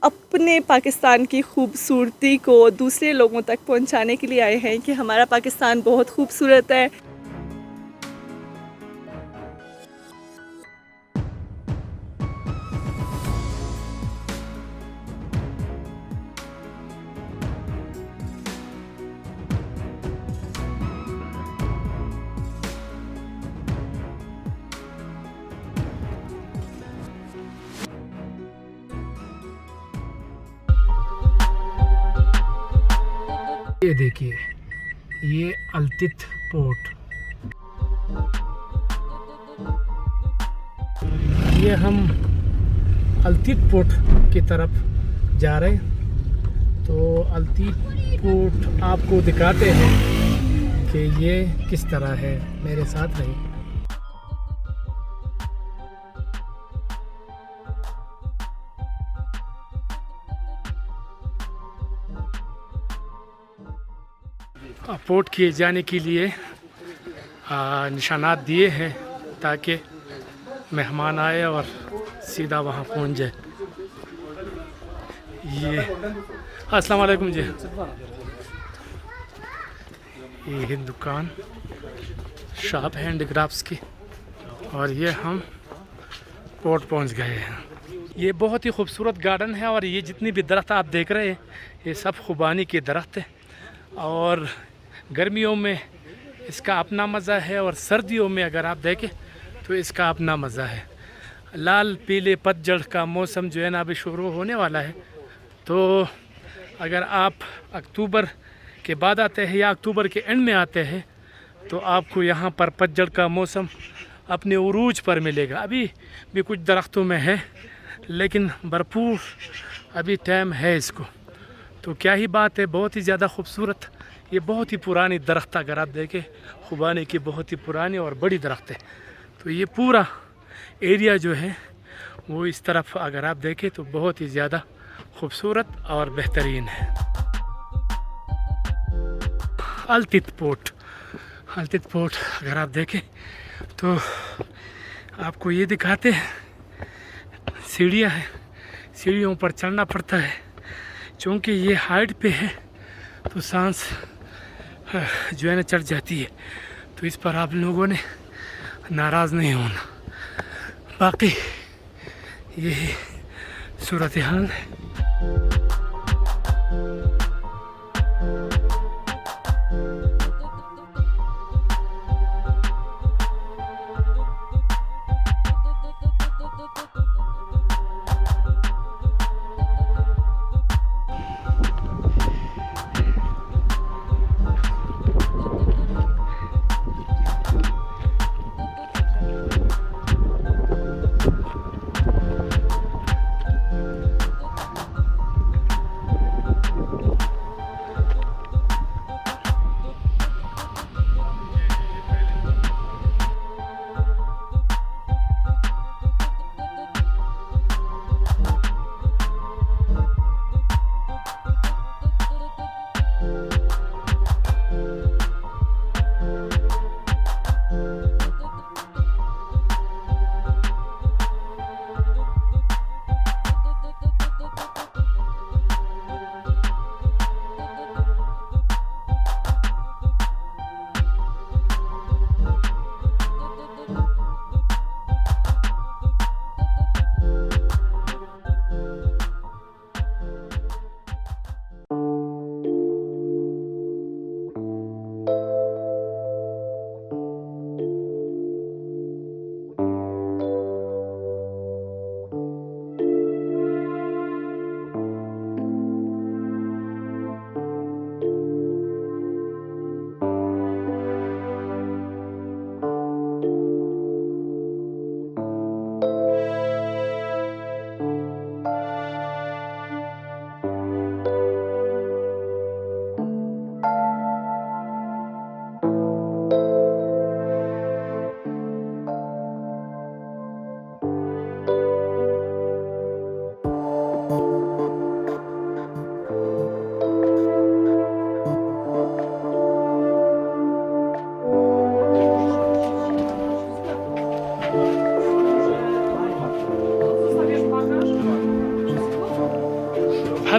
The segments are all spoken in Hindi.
अपने पाकिस्तान की खूबसूरती को दूसरे लोगों तक पहुंचाने के लिए आए हैं कि हमारा पाकिस्तान बहुत खूबसूरत है। ये देखिए, ये अल्तित पोर्ट। ये हम अल्तित पोर्ट की तरफ जा रहे हैं। तो अल्तित पोर्ट आपको दिखाते हैं कि ये किस तरह है। मेरे साथ रहिए। पोर्ट किए जाने के लिए निशानात दिए हैं ताकि मेहमान आए और सीधा वहाँ पहुँच जाए। ये अस्सलाम वालेकुम जी। ये दुकान शॉप है हैंडीक्राफ्ट्स की और ये हम पोर्ट पहुँच गए हैं। ये बहुत ही खूबसूरत गार्डन है और ये जितनी भी दरख्त आप देख रहे हैं ये सब खुबानी के दरख्त है और गर्मियों में इसका अपना मज़ा है और सर्दियों में अगर आप देखें तो इसका अपना मज़ा है। लाल पीले पतझड़ का मौसम जो है ना अभी शुरू होने वाला है। तो अगर आप अक्टूबर के बाद आते हैं या अक्टूबर के एंड में आते हैं तो आपको यहाँ पर पतझड़ का मौसम अपने उरूज पर मिलेगा। अभी भी कुछ दरख्तों में है लेकिन भरपूर अभी टाइम है इसको। तो क्या ही बात है, बहुत ही ज़्यादा खूबसूरत। ये बहुत ही पुरानी दरख्त अगर आप देखें खुबानी की बहुत ही पुरानी और बड़ी दरख्त है। तो ये पूरा एरिया जो है वो इस तरफ अगर आप देखें तो बहुत ही ज़्यादा खूबसूरत और बेहतरीन है। अल्तित पोर्ट अगर आप देखें तो आपको ये दिखाते हैं सीढ़ियाँ हैं, सीढ़ियों पर चढ़ना पड़ता है। चूँकि ये हाइट पे है तो सांस जो है ना चढ़ जाती है। तो इस पर आप लोगों ने नाराज़ नहीं होना। बाकी यही सूरत हाल है।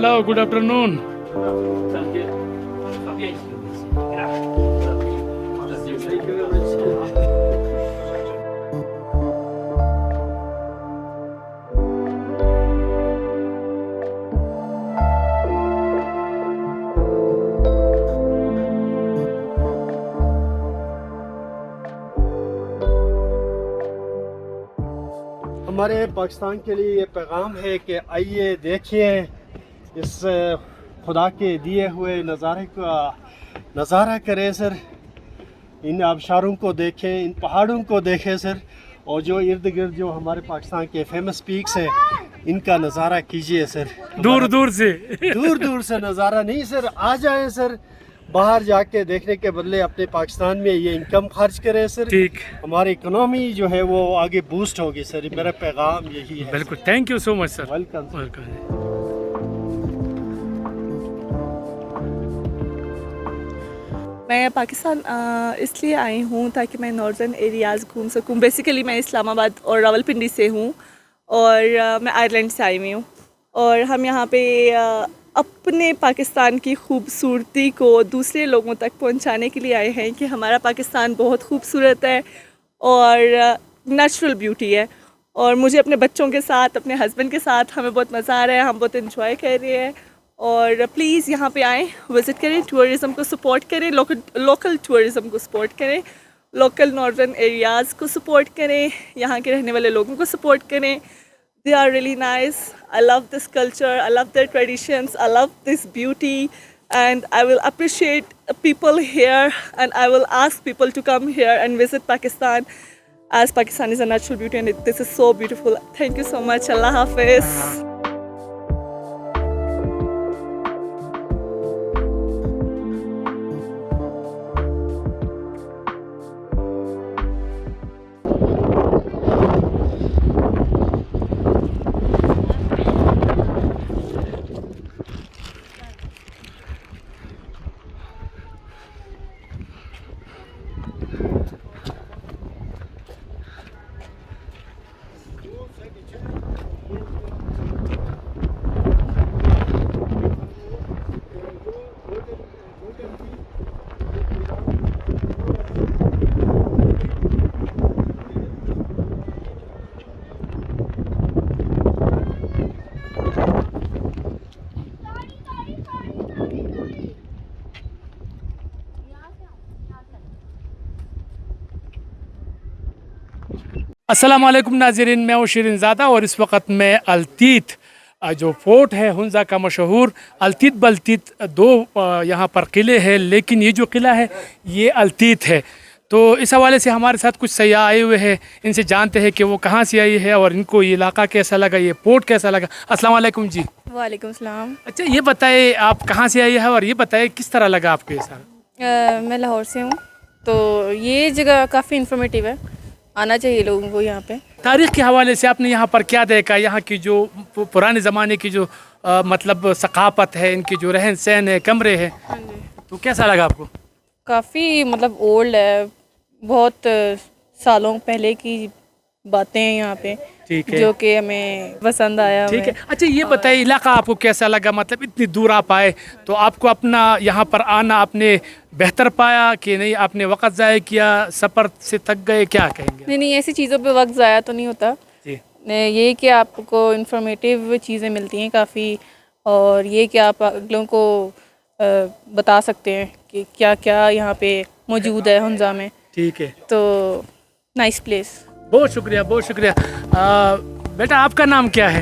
hello, good afternoon. हमारे पाकिस्तान के लिए ये पैगाम है कि आइए देखिए इस खुदा के दिए हुए नज़ारे का नज़ारा करें सर। इन आबशारों को देखें, इन पहाड़ों को देखें सर, और जो इर्द गिर्द जो हमारे पाकिस्तान के फेमस पीक्स हैं इनका नज़ारा कीजिए सर। दूर दूर से दूर दूर से नज़ारा नहीं सर, आ जाएं सर। बाहर जाके देखने के बदले अपने पाकिस्तान में ये इनकम खर्च करें सर। ठीक, हमारी इकोनॉमी जो है वो आगे बूस्ट होगी सर। मेरा पैगाम यही है। बिल्कुल। Thank you so much sir. Welcome. Welcome. मैं पाकिस्तान इसलिए आई हूँ ताकि मैं नॉर्दर्न एरियाज़ घूम सकूँ। बेसिकली मैं इस्लामाबाद और रावलपिंडी से हूँ और मैं आयरलैंड से आई हुई हूँ। और हम यहाँ पे अपने पाकिस्तान की खूबसूरती को दूसरे लोगों तक पहुँचाने के लिए आए हैं कि हमारा पाकिस्तान बहुत खूबसूरत है और नेचुरल ब्यूटी है। और मुझे अपने बच्चों के साथ, अपने हस्बैंड के साथ हमें बहुत मज़ा आ रहा है, हम बहुत इन्जॉय कर रहे हैं। और प्लीज़ यहाँ पे आएँ, विज़िट करें, टूरिज़म को सपोर्ट करें, लोकल टूरिज़म को सपोर्ट करें, लोकल नॉर्दर्न एरियाज़ को सपोर्ट करें, यहाँ के रहने वाले लोगों को सपोर्ट करें। They are really nice. I love this culture, I love their traditions, I love this beauty, and I will appreciate people here, and I will ask people to come here and visit Pakistan, as Pakistan is a natural beauty and this is so beautiful. Thank you so much. Allah Hafiz. अस्सलाम वालेकुम नाज़रीन, मैं हूँ शिरीन ज़ादा और इस वक्त मैं अल्तीत जो फोर्ट है हुंजा का मशहूर अल्तीत बल्तीत दो यहाँ पर किले हैं, लेकिन ये जो किला है ये अल्तीत है। तो इस हवाले से हमारे साथ कुछ सयाह आए हुए हैं, इनसे जानते हैं कि वो कहाँ से आई है और इनको ये इलाका कैसा लगा, ये पोर्ट कैसा लगा। अस्सलाम वालेकुम जी। वालेकुम सलाम। अच्छा, ये बताए आप कहाँ से आई है और ये बताए किस तरह लगा आपको ये सारा। मैं लाहौर से हूँ, तो ये जगह काफ़ी इंफॉर्मेटिव है, आना चाहिए लोगों को यहाँ पे। तारीख़ के हवाले से आपने यहाँ पर क्या देखा, यहाँ की जो पुराने ज़माने की जो मतलब सकाफ़त है, इनकी जो रहन सहन है, कमरे हैं, तो कैसा लगा आपको? काफ़ी मतलब ओल्ड है, बहुत सालों पहले की बातें हैं यहाँ पे। ठीक है, जो कि हमें पसंद आया। ठीक है। अच्छा, ये बताइए इलाका आपको कैसा लगा, मतलब इतनी दूर आप आए तो आपको अपना यहाँ पर आना आपने बेहतर पाया कि नहीं, आपने वक्त ज़ाया किया, सफ़र से थक गए, क्या कहेंगे? नहीं, ऐसी चीज़ों पे वक्त ज़ाया तो नहीं होता जी। ये कि आपको इन्फॉर्मेटिव चीज़ें मिलती हैं काफ़ी, और ये कि आप लोगों को बता सकते हैं कि क्या क्या यहाँ पे मौजूद है हुंजा में। ठीक है, तो नाइस प्लेस। बहुत शुक्रिया, बहुत शुक्रिया। बेटा, आपका नाम क्या है?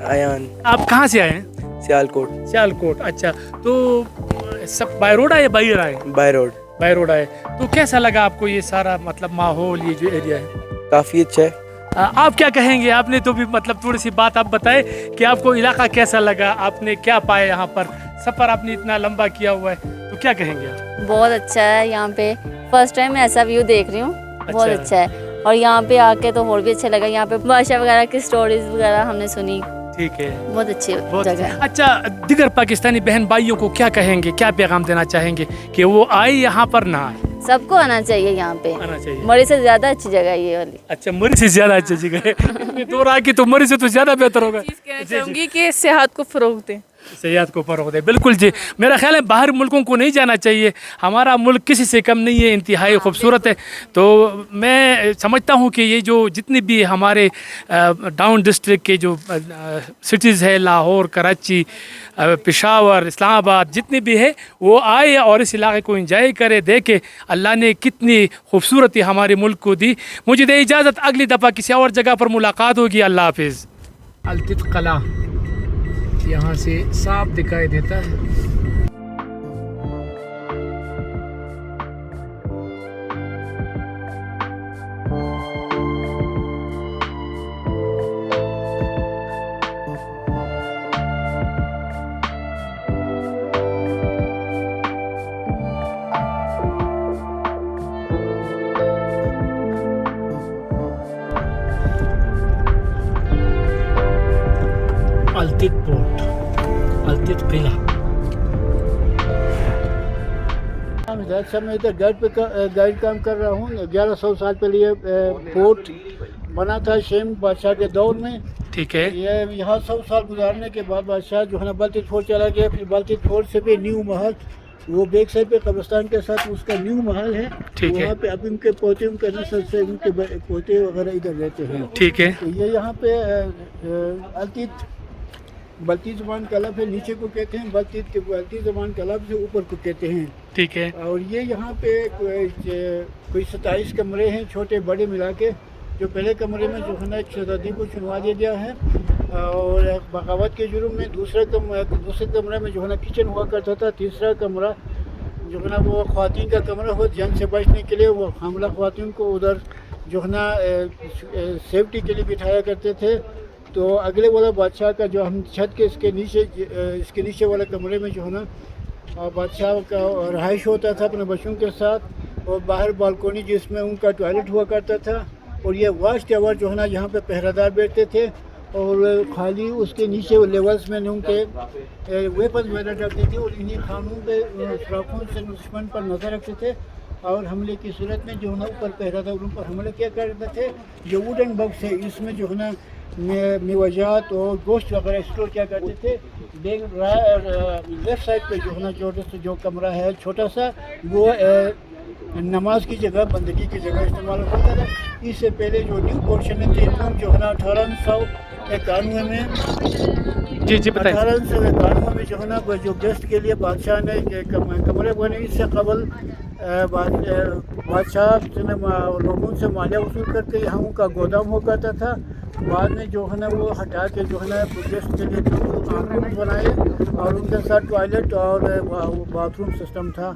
आयान, आप कहाँ से आए हैं? सियालकोट। सियालकोट। अच्छा, तो सब बाय रोड आए, बाई आए? By road. बाय रोड आए। तो कैसा लगा आपको ये सारा मतलब माहौल, ये जो एरिया है? काफ़ी अच्छा है। आप क्या कहेंगे? आपने तो भी मतलब थोड़ी सी बात आप बताए कि आपको इलाका कैसा लगा, आपने क्या पाया यहाँ पर, सफ़र आपने इतना लंबा किया हुआ है, तो क्या कहेंगे आप? बहुत अच्छा है यहाँ पे, फर्स्ट टाइम ऐसा व्यू देख रही हूँ, बहुत अच्छा है। और यहाँ पे आके तो और भी अच्छा लगा, यहाँ पे बादशाह वगैरह की स्टोरीज वगैरह हमने सुनी। ठीक है, बहुत अच्छी जगह है। अच्छा, दिगर पाकिस्तानी बहन भाइयों को क्या कहेंगे, क्या पैगाम देना चाहेंगे कि वो आए यहाँ पर ना आए? सबको आना चाहिए यहाँ पे, आना चाहिए। मरी से ज़्यादा अच्छी जगह है ये वाली। अच्छा, मरी से ज़्यादा अच्छी जगह है। इतनी दूर आके तो मरी से तो ज़्यादा बेहतर होगा। चीज़ कहना चाहूँगी कि सेहत को फ़रोग दें। सयाहत को फ़रोग़ दे। बिल्कुल जी, मेरा ख्याल है बाहर मुल्कों को नहीं जाना चाहिए, हमारा मुल्क किसी से कम नहीं है, इंतहाई खूबसूरत है। तो मैं समझता हूँ कि ये जो जितनी भी हमारे डाउन डिस्ट्रिक्ट के जो सिटीज़ है, लाहौर, कराची, पेशावर, इस्लामाबाद, जितनी भी है, वो आए और इस इलाके को इंजॉय करे, देखे अल्लाह ने कितनी खूबसूरती हमारे मुल्क को दी। मुझे दे इजाज़त, अगली दफ़ा किसी और जगह पर मुलाकात होगी। अल्लाह हाफिज़। अल्तित कला यहाँ से साफ दिखाई देता है। अल्तित पोर्ट, अल्तित किला। मैं इधर गाइड काम कर रहा हूँ। 1100 साल पहले ये पोर्ट बना था शेम बादशाह के दौर में। ठीक है। ये यहाँ 100 साल गुजारने के बाद बादशाह जो है ना बल्तित फोर्ट चला गया। फिर बल्तित फोर्ट से भी न्यू महल, वो बैक साइड पे कब्रिस्तान के साथ उसका न्यू महल है। ठीक है। वहाँ पे अब उनके पोते, उनके नस्ल से उनके पोते वगैरह इधर रहते हैं। ठीक है। तो ये यहाँ पे अल्तित बल्ती ज़बान का लफ्ज़ है, नीचे को कहते हैं बल्ती के, बल्ती ज़बान का लफ्ज़ है, ऊपर को कहते हैं। ठीक है। और ये यहाँ पे कोई 27 कमरे हैं, छोटे बड़े मिला के। जो पहले कमरे में जो है ना शहजादी को चुनवा दिया गया है, और बगावत के जुर्म में दूसरे कमरे में जो है ना किचन हुआ करता था। तीसरा कमरा जो है ना वो ख़वातीन का कमरा हो, जंग से बचने के लिए वो हमला ख़वातीन को उधर जो है ना सेफ्टी के लिए बिठाया करते थे। तो अगले वाला बादशाह का जो हम छत के इसके नीचे वाले कमरे में जो है ना बादशाह का रहाइश होता था अपने बच्चों के साथ, और बाहर बालकोनी जिसमें उनका टॉयलेट हुआ करता था। और ये वाच टावर जो है ना यहाँ पे पहरेदार बैठते थे, और खाली उसके नीचे लेवल्स में उनके वेपन वगैरह रखते थे, और इन्हीं खानों पे सुराखों से दुश्मन पर नज़र रखते थे। और हमले की सूरत में जो है ना ऊपर पहरेदार उन पर हमले किया करते थे। जो वुडन बॉक्स है इसमें जो है ना मेवाजात और गोश्त वगैरह स्टोर किया करते थे। लेफ्ट साइड पे जो है ना जो कमरा है छोटा सा, वो नमाज की जगह, बंदगी की जगह इस्तेमाल होता था। इससे पहले जो न्यू पोर्शन है जो है ना 1891 में जी बताइए। 1891 में जो है ना जो गेस्ट के लिए बादशाह ने कमरे बने। इससे कबल बादशाह लोगों से मालिया वसूल करके यहाँ उनका गोदाम हो करता था। बाद में जो है ना वो हटा के जो है ना गेस्ट के लिए रूम बनाए, और उनके साथ टॉयलेट और बाथरूम सिस्टम था।